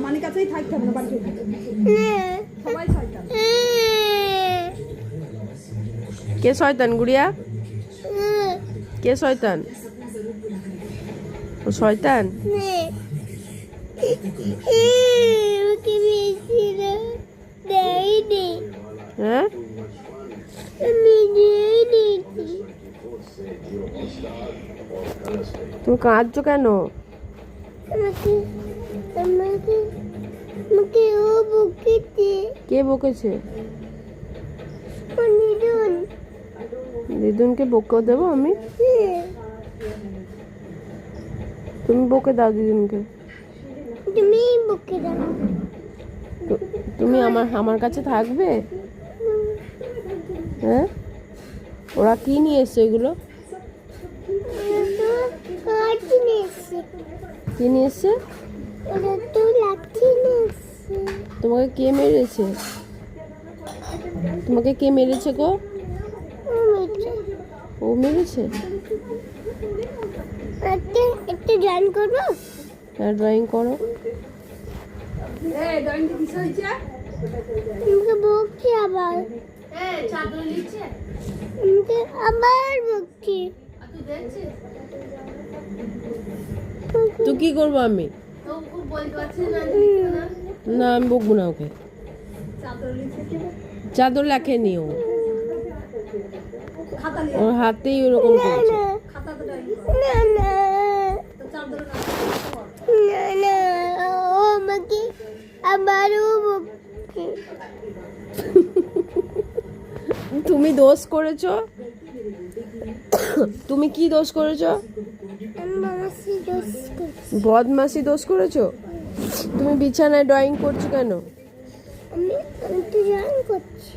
মামানির কাছেই থাকতে হবে না বাড়ি সবাই শয়তান। কে শয়তান গুড়িয়া? কে শয়তান? ও শয়তান? হ্যাঁ তুমি কাঁদছো কেন? কে বকেছে? দিদুনকে বকে দেবো আমি? তুমি বকে দাও দিদুনকে। তুমি আমার কাছে থাকবে? হ্যাঁ, ওরা কি নিয়ে এসছে এগুলো? কি নিয়ে এসছে? তোমাকে কে মেরেছে? তোমাকে কে মেরেছে গো? ও মেরেছে? একটু ড্রয়িং করবো? হ্যাঁ, ড্রয়িং করো। ড্রয়িংটা কিসে হয়েছে? আমাকে বকছি আবার। আমাকে আবার বকছি। তো কি করবো আমি? না, আমি বকবো না ওকে। চাদর লেখেনি ও, ওর হাতেই ওরকম করেছে। না না না না, ও আমাকে আবারও বকছে। তুমি দোষ করেছো? তুমি কি দোষ করেছো? বদমাশি দোষ করেছো? তুমি বিছানায় ড্রয়িং করছো কেন? আমি তো ড্রয়িং করছি।